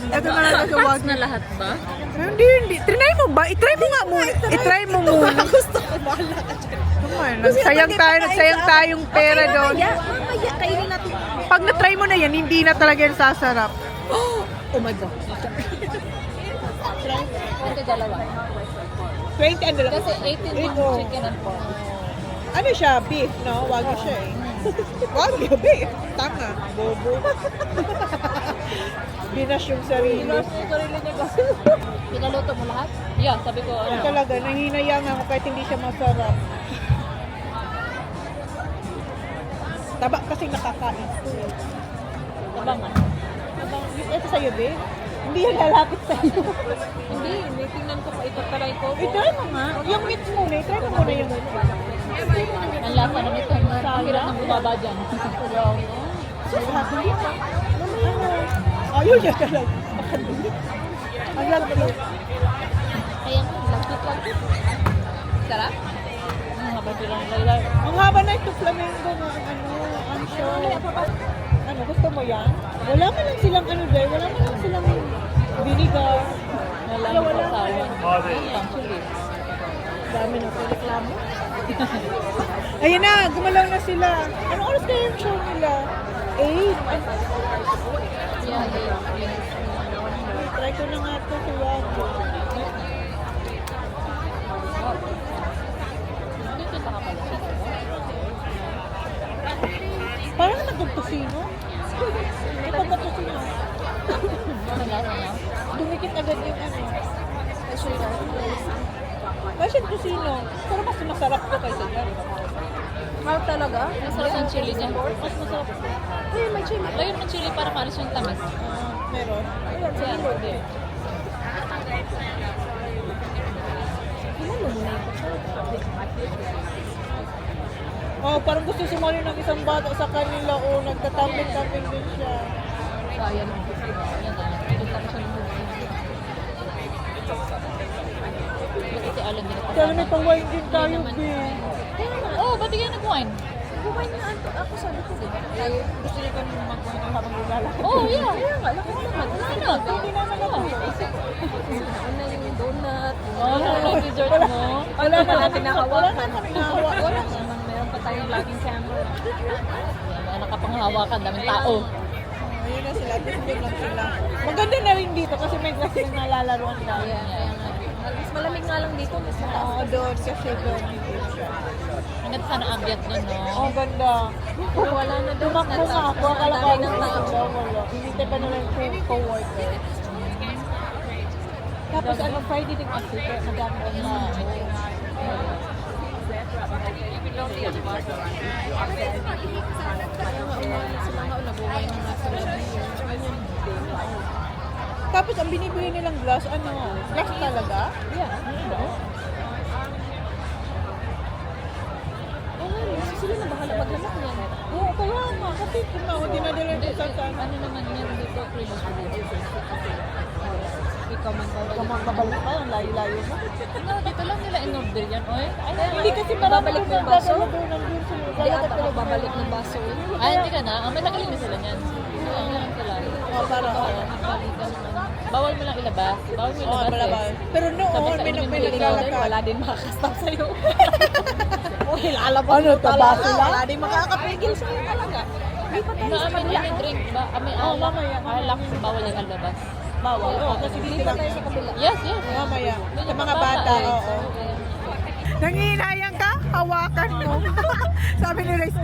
Speaker 2: Eto na lang sa wagyu.
Speaker 7: Na lahat ba?
Speaker 2: Hindi. Try mo ba? I-try mo nga muna. I-try mo muna.
Speaker 10: Gusto ko, bahala ka dyan.
Speaker 2: Nagsayang tayong pera doon.
Speaker 10: Mamaya, kainin natin.
Speaker 2: Pag na-try mo na yan, hindi na talaga yan sasarap.
Speaker 10: Oh my God.
Speaker 7: Ito dalawa.
Speaker 2: 20 and lang.
Speaker 7: Kasi 18 yung chicken and pork.
Speaker 2: Ano siya? Beef, no? Wagyu siya eh. Wagyu, beef. Tanga. Bobo. Binash yung sarili.
Speaker 7: Pinaluto mo lahat? Yeah, sabi ko.
Speaker 2: Talaga, nahinayang ako kahit hindi siya masarap. Taba kasi nakakain ko eh.
Speaker 7: Tabangan.
Speaker 2: Ito sa'yo, be? Hindi yan lalapit sa'yo.
Speaker 7: Hindi, tingnan ko pa ito. Taray ko.
Speaker 2: Try mo nga. Yung meat muna. Try mo muna yung meat.
Speaker 7: Ang lasa na nito. Ang hirap ng bumaba dyan.
Speaker 2: Ayun niya talaga. Ang lagkit.
Speaker 7: Kaya nga, lagkit. Sarap? Ang haba silang lalay.
Speaker 2: Ang haba na ito flamingo na ang show. Ano, gusto mo yan? Wala man lang silang there. Wala man lang silang vinegar.
Speaker 7: Wala mo sa sawan. Actually.
Speaker 2: Dami na po reklamo. Ayun na, gumalaw na sila. Ano oras kaya yung show nila? 8.
Speaker 7: Yeah,
Speaker 2: Try ko na nga ito sa Wagyu.
Speaker 7: Dito pa ka pala.
Speaker 2: Parang nagtutosino. May pagkatosino.
Speaker 7: Ang lasa na.
Speaker 2: Dumikit agad yung Kasi tusino. Pero mas masarap ko kaysa dyan.
Speaker 10: Talaga?
Speaker 7: Masarap ang chili niya.
Speaker 2: Mas masarap.
Speaker 10: Ay, may chili.
Speaker 7: Ayun ang chili para maalis yung tamis.
Speaker 2: Meron.
Speaker 10: Ayan, sa ilog. Ilan mo muna yung
Speaker 2: Oh, parang gusto sumali ng isang bata sa kanila o nagtatambing-tambing din siya.
Speaker 7: So, ayan. Ayan na. Ito siya ng ito alam din ako.
Speaker 2: Kaya may pang-wine din tayo, be.
Speaker 7: Oh, ba't di ka nag-wine?
Speaker 10: Kumain na ako, sabi ko, diba?
Speaker 2: Gusto niya kami mag-wine habang lulalakad.
Speaker 7: Oh, yeah.
Speaker 10: Kaya nga, laki ko naman.
Speaker 2: Hindi naman ako.
Speaker 10: Ano yung donut?
Speaker 7: Oh, ano dessert mo?
Speaker 10: Wala na natin
Speaker 2: Wala na kami nahawakan.
Speaker 10: Meron pa tayong laging camera.
Speaker 7: Ayan, nakapanghawakan, daming tao.
Speaker 2: Ayun na sila, display lang sila. Maganda na rin dito kasi may glass yung nalalaroan tayo.
Speaker 10: Mas malamig nga lang dito. Mas
Speaker 2: Oo, doon kasi doon.
Speaker 7: Ang ganda sana ambient nun, no?
Speaker 2: Oh, ganda.
Speaker 10: wala na doon.
Speaker 2: Tumakbo nga ako, akala ko ako wala. Hinintay pa nila yung co-worker. Tapos ano, Friday din kasi, kaya madami ang Tapos ang binibigay nilang glass, ano? Glass talaga? Yeah.
Speaker 10: Sila na bahala maghanap niyan.
Speaker 2: Oo, kaya nga. Kasi kung ako dinadala ko sa
Speaker 10: Ano naman yan dito, Christmas ikaw man
Speaker 2: babalik pa, ang layo-layo mo.
Speaker 10: No, dito lang nila in-order yan, oy.
Speaker 2: Hindi kasi babalik
Speaker 10: ng baso.
Speaker 2: Hindi
Speaker 10: ata babalik ng baso. Ay, hindi ka na. Ang matagal na sila niyan. Ang lang sila.
Speaker 2: Oh, para
Speaker 10: Bawal mo lang ilabas. Bawal mo ilabas.
Speaker 2: Pero noon, may naglalakad.
Speaker 10: Wala din makakastop sa'yo.
Speaker 2: Oh, hilalabas
Speaker 10: Ano, tabasa lang?
Speaker 2: Wala din makakapigil sa'yo talaga.
Speaker 10: Amin yan yung drink ba? Amin alak. Bawal yung alabas.
Speaker 2: Bawal. Oo, kasi dito lang tayo sa kabila.
Speaker 10: Yes, yes.
Speaker 2: Mamaya. Sa mga bata, oo. Nangihinayang ka? Hawakan mo. Sabi ni Grace,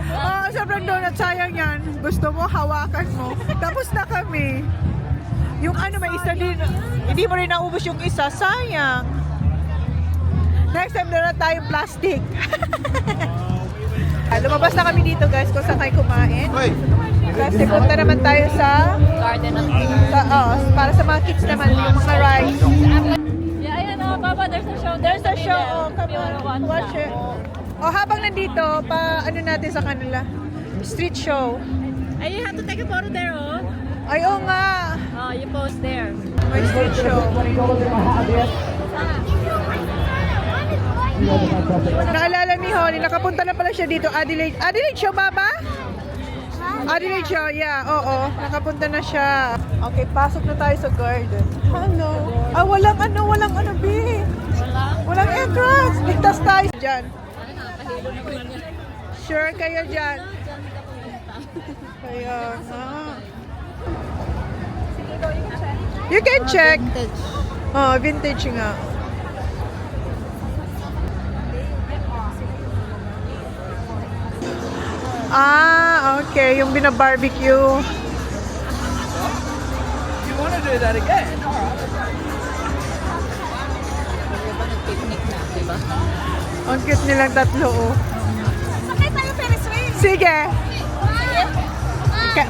Speaker 2: sobrang donut, sayang yan. Gusto mo, hawakan mo. Tapos na kami. Yung ano, may isa din. Hindi mo rin naubos yung isa. Sayang. Next time na tayong plastic. Lumabas na kami dito guys kung saan kayo kumain. Kasi punta naman tayo sa
Speaker 10: Garden of
Speaker 2: para sa mga kids naman, yung mga rides.
Speaker 10: Yeah, ayan o, Papa, there's a show.
Speaker 2: There's a show. Oh, come on, watch it. Oh, habang nandito, ano natin sa kanila? Street show.
Speaker 10: Ay, you have to take a photo there, oh.
Speaker 2: Ay, oo nga.
Speaker 10: Oh, you post there.
Speaker 2: May street show. Naalala ni Holly, nakapunta na pala siya dito. Adelaide. Adelaide show, Baba? Adelaide show, yeah. Oo, nakapunta na siya. Okay, pasok na tayo sa garden. Hello. Walang ano, B. Walang entrance. Ligtas tayo dyan. Sure kayo dyan. Kaya nga. You can check. Oh, vintage nga. Okay. Yung bina-barbecue.
Speaker 4: You want to do that again?
Speaker 2: Ang cute nilang tatlo, oh.
Speaker 10: Sakay tayo Ferris wheel.
Speaker 2: Sige.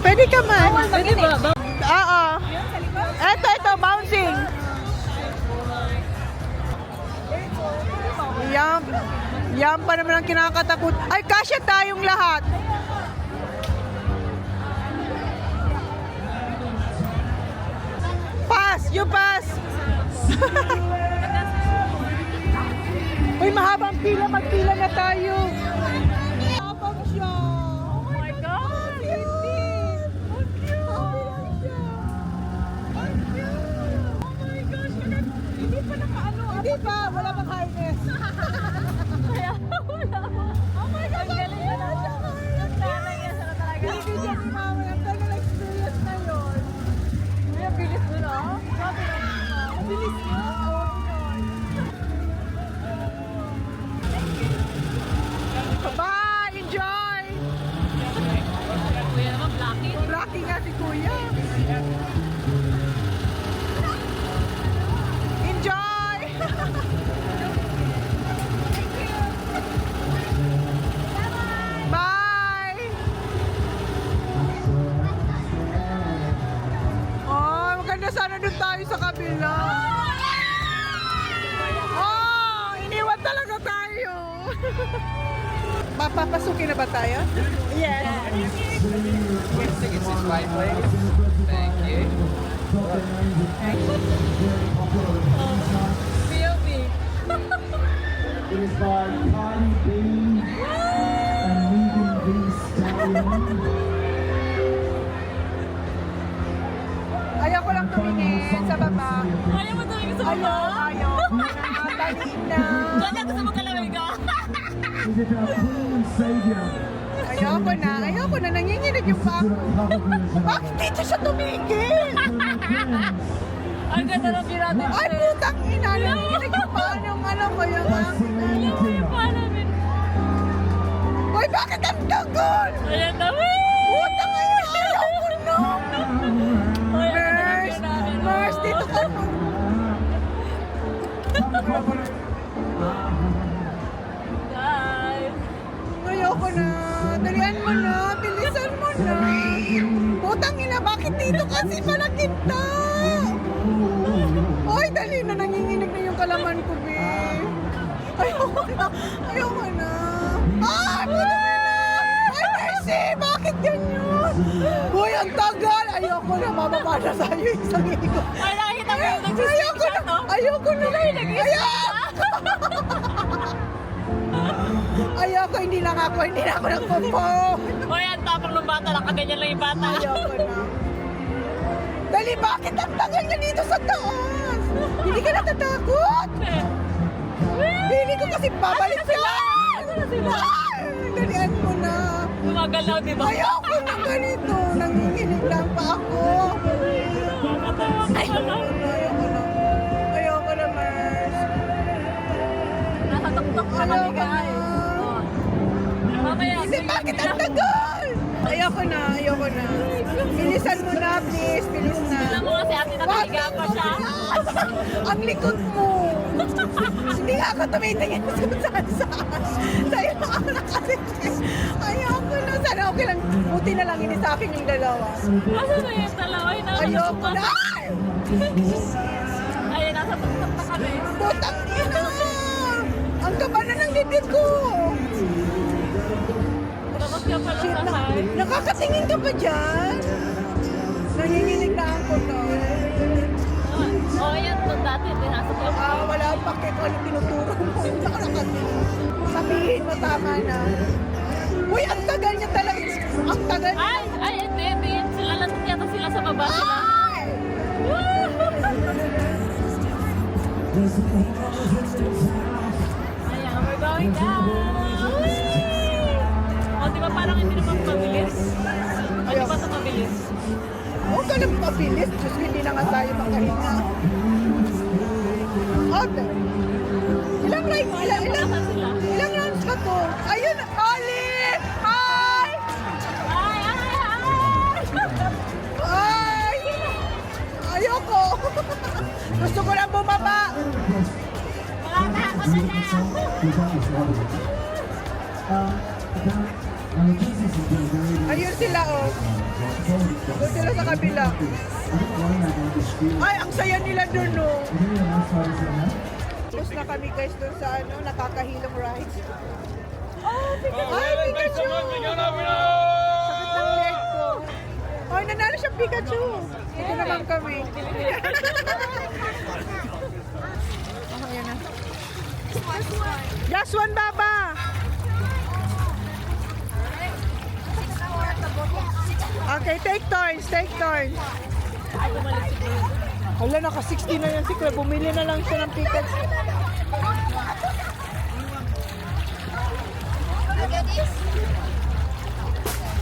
Speaker 2: Pwede ka man.
Speaker 10: Pwede ba?
Speaker 2: Oo. Ito, bouncing. Yan pa naman ang kinakatakot. Ay, kasya tayong lahat. Pass! You pass! Uy, mahabang pila. Magpila na tayo. Mahabang siya. Oh my God! Hindi pa, wala pang harness.
Speaker 10: Kaya wala. Oh my God, ang galing na naman. Ang nanay niya sana talaga.
Speaker 2: Hindi dyan si Mama, ang tagal experience na yun.
Speaker 10: Ay, ang bilis mo na. Grabe na.
Speaker 2: Ang bilis mo. Bye! Enjoy!
Speaker 10: Kuya naman, Blackie.
Speaker 2: Blackie nga si Kuya. Enjoy! Bye! Oh, maganda sana doon tayo sa kabila. Oh, iniwan talaga tayo. Papapasukin na ba tayo? Yes.
Speaker 5: Tickets this way, please. Thank you.
Speaker 10: POV.
Speaker 9: It is by Cardi B and Megan Thee Stallion.
Speaker 2: Ayaw ko lang tumingin sa baba.
Speaker 10: Ayaw mo talaga sa baba?
Speaker 2: Ayaw. Matalim na.
Speaker 10: Kaya gusto mo kalawin ka?
Speaker 9: Is it our Queen and Savior?
Speaker 2: Ayoko na. Nanginginig yung pa ako. Bakit dito siya tumigil?
Speaker 10: Ang ganda ng pirata.
Speaker 2: Ay, putang ina. Nanginginig yung pa ng alam ko yung Uy, bakit ang dagon?
Speaker 10: Ayan na.
Speaker 2: Putang ina. Ayaw ko na. Nurse, dito ka mo.
Speaker 4: na. Dalian mo na. Bilisan mo na. Putang ina, bakit dito kasi malakit na? Ay, dali na. Nanginginig na yung kalaman ko, be. Ayoko na. Ayoko na. Ah, putang ina. Ay, Mercy, bakit ganyan? Uy, ang tagal. Ayoko na. Mababa na tayo isang higo.
Speaker 10: Ay, nakita mo yung
Speaker 4: Ayoko na. Ayoko na. Ayoko, hindi na ako nagpo-po.
Speaker 10: Hoy, ang tapang ng bata, nakaganyan lang yung bata.
Speaker 4: Ayoko na. Dali, bakit ang tagal niya dito sa taas? Hindi ka natatakot? Hindi ko kasi babalik sila. Dalian mo na.
Speaker 10: Gumagalaw, di ba?
Speaker 4: Ayoko na ganito. Nanginginig lang pa ako. Ayoko na. Ayoko na, Mars.
Speaker 10: Nakatuktok pa kami, guys. Mamaya,
Speaker 4: Hindi, bakit ang tagal? Ayoko na. Bilisan mo na, please. Bilis na.
Speaker 10: alam mo kasi ate nakahiga pa siya.
Speaker 4: Ang likod mo. Hindi nga ako tumitingin kung saan. Sa'yo na ako nakatingin. Ayoko na. Sana okay lang. Buti na lang ini sa akin yung dalawa.
Speaker 10: Asa na yung dalawa?
Speaker 4: Ayoko na.
Speaker 10: Ayun, nasa tuktok na kami.
Speaker 4: Putang ina. Ang kaba na ng dibdib ko.
Speaker 10: Tapos ka pala
Speaker 4: Shit,
Speaker 10: sa heart.
Speaker 4: nakakatingin ka pa dyan? Nanginginig na ako na.
Speaker 10: Oo, yan. Doon dati, nasa tuktok.
Speaker 4: Wala akong pake kung anong tinuturo mo. Hindi ako nakatingin. Sabihin mo, tama na. Uy, ang tagal niya talaga. Ang tagal niya.
Speaker 10: Ay, hindi. Sila lang yata sila sa baba sila.
Speaker 4: Ay!
Speaker 10: Ayan, we're going down. O, di ba parang hindi naman mabilis? O, di ba ito mabilis?
Speaker 4: Huwag ka lang mabilis. Diyos ko, hindi na nga tayo makahinga. Okay. Ilang rounds ba to? Ayun! Olive! Hi! Ay! Ayoko! Gusto ko lang bumaba! Ayun sila, oh. Doon sila sa kabila. Ay, ang saya nila doon, oh. Tapos na kami, guys, doon sa, nakakahilong rides. Oh, Pikachu! Ay, Pikachu! Sakit ng leg ko. Ay, nanalo siya, Pikachu! Ito naman kami. Oh, ayan na. Just one, Baba! Okay, take turns. Hala, naka-60 na yan si Kuya. Bumili na lang siya ng tickets.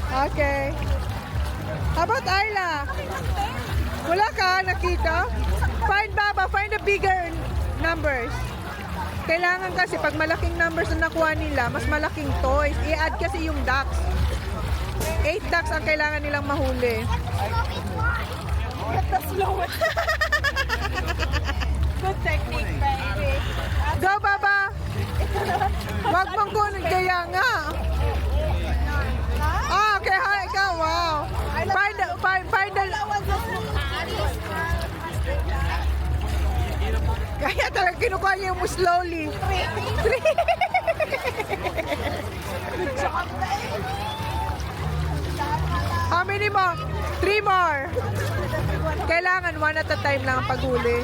Speaker 4: Okay. How about Ayla? Wala ka nakita? Find Baba, find the bigger numbers. Kailangan kasi pag malaking numbers na nakuha nila, mas malaking toys. I-add kasi yung ducks. 8 ducks ang kailangan nilang mahuli. Get the slowest. Good technique, baby. Go, Baba! Wag mong kunin kaya nga. Ah, okay, hi, ikaw, wow. Find the... Kaya talaga kinukuha niya yung slowly. 3. How many more? 3 more. Kailangan one at a time lang ang paghuli.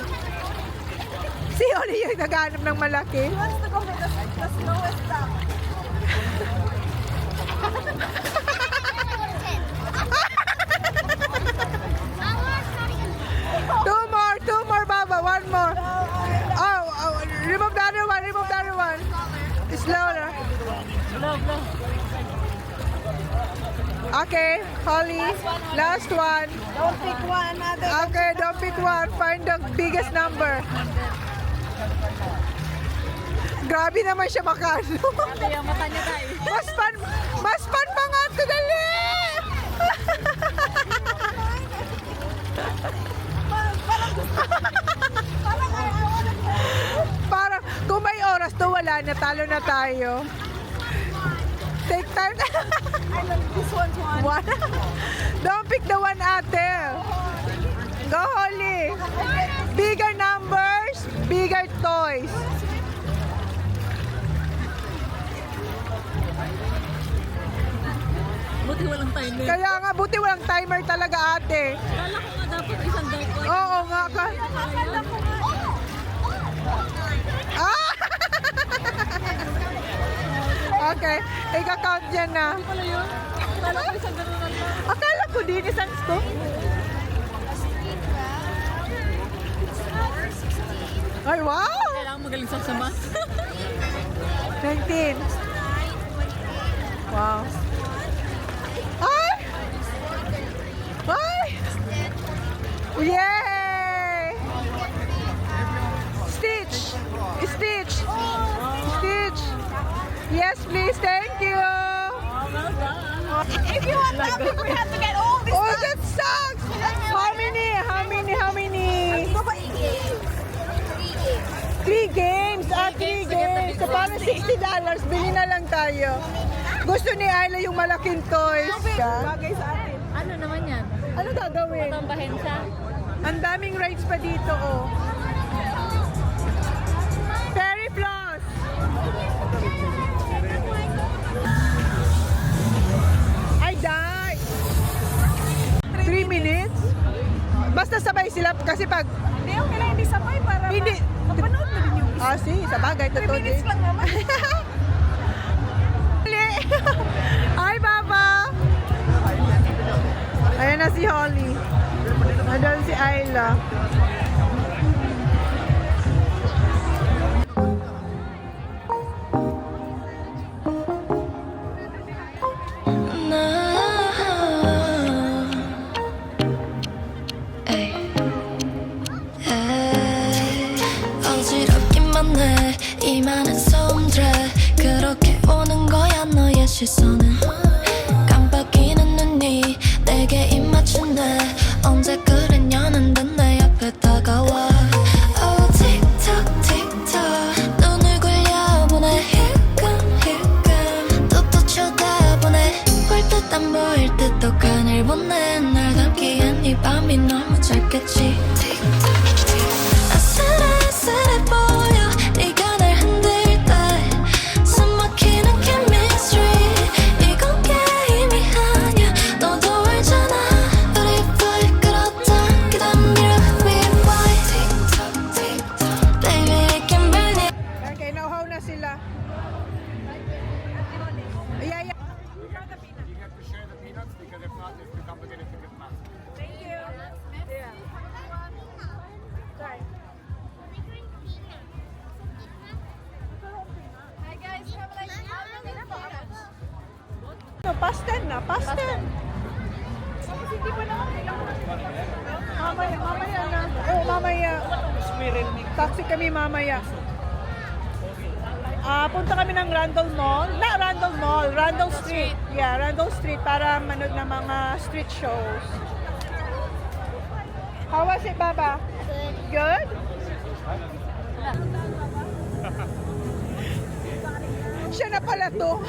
Speaker 4: Si Oli yung naghanap ng malaki. He wants to go with the slowest duck. Two more, Baba. One more. Oh, remove the other one. Slower. Okay, Holly. Last one. Don't pick one. Okay, don't pick one. Find the biggest number. Grabe naman siya makano.
Speaker 10: Kaya mata niya tayo.
Speaker 4: Mas fun pa nga ito, dali! Parang kung may oras to, wala na, talo na tayo.
Speaker 2: Take time.
Speaker 10: This one's one.
Speaker 2: One. Don't pick the one, ate. Go, Holly. Bigger numbers, bigger toys.
Speaker 10: Buti walang timer.
Speaker 2: Kaya nga, buti walang timer talaga, ate.
Speaker 10: Kala ko nga dapat isang dark one.
Speaker 2: Oo nga.
Speaker 10: Akala ko nga.
Speaker 2: Ah! Okay, ika-count yan na.
Speaker 10: Wala yun. Kala ko isang ganun lang.
Speaker 2: Akala ko din isang scoop. Ay, wow!
Speaker 10: Kailangan magaling sa math.
Speaker 2: 19. Wow. Ay! Ay! Yay! Stitch! Stitch! Stitch! Yes, please. Thank you.
Speaker 10: If you want that, we have to get all this.
Speaker 2: Oh, that sucks! How many? How many? 3 games. 3 games. So, parang $60. Bili na lang tayo. Gusto ni Ayla yung malaking toys.
Speaker 10: Bagay sa atin. Ano naman yan?
Speaker 2: Ano gagawin?
Speaker 10: Tambahin siya?
Speaker 2: Ang daming rides pa dito, oh. Fairy floss. I died. 3 minutes? Basta sabay sila kasi pag...
Speaker 10: Hindi, okay lang. Hindi sabay para
Speaker 2: Hindi.
Speaker 10: mapanood na din yung isa.
Speaker 2: Ah, si, sa bagay,
Speaker 10: 3
Speaker 2: totoo
Speaker 10: minutes
Speaker 2: din.
Speaker 10: lang naman.
Speaker 2: Hi, Papa! Ayan na si Holly. Nandun si Ayla.
Speaker 1: 어지럽기만 해 이 많은 소음들 그렇게 오는 거야 너의 시선은 깜빡이는 눈이 내게 입 맞춘대 언제 그랬냐는 듯 내 앞에 다가와 Oh 틱톡 틱톡 눈을 굴려보내 힐끔힐끔 또 쳐다보네 볼 듯 안 보일 듯 독한 보내 날 담기엔 이 밤이 너무 짧겠지 아슬아슬해 보여 네가 날 흔들 때 숨막히는 chemistry 이건 게임이 아니야 너도 알잖아 우리 불 끌었다 그 다음 밀어 rewind 틱톡 틱톡 baby I can burn it
Speaker 2: Okay, nauhaw na sila. Yeah, yeah.
Speaker 8: You have to share the peanuts because if not, it's too complicated to get math.
Speaker 10: Hi guys, have a nice
Speaker 2: No, past 10 na, past 10.
Speaker 10: Hindi pa naman
Speaker 2: Mamaya na. Oh, mamaya. Taxi kami mamaya. Punta kami ng Randall Mall. Randall Mall, Randall Street. Yeah, Randall Street para manood ng mga street shows. How was it, Baba? Good. Good? Siya na pala to.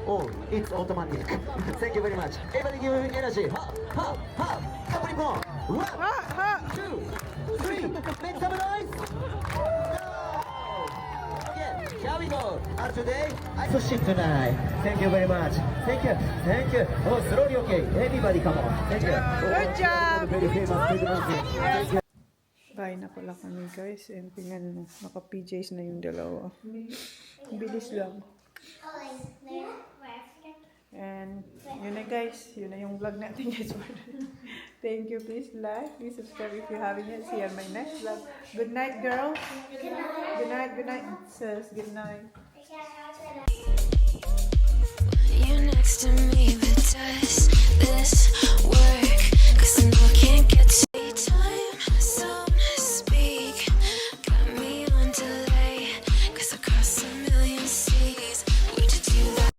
Speaker 11: Oh, it's automatic. Thank you very much. Everybody give me energy. Ha, ha, ha. Couple more. One,
Speaker 2: Ha, ha.
Speaker 11: 2, 3. Make some noise. Go. Okay, here we go. And today, I pushing tonight. Thank you very much. Thank you. Thank you. Oh, slowly okay. Everybody come on. Thank you.
Speaker 2: Good job.
Speaker 11: Very famous. Thank you.
Speaker 2: Kain na pala kami guys. And tingnan mo, naka-PJs na yung dalawa. Bilis lang. And yun na guys. Yun na yung vlog natin guys. Thank you. Please like, please subscribe if you haven't yet. See you on my next vlog. Good night, girls. Good night. Good night, sis. Good night.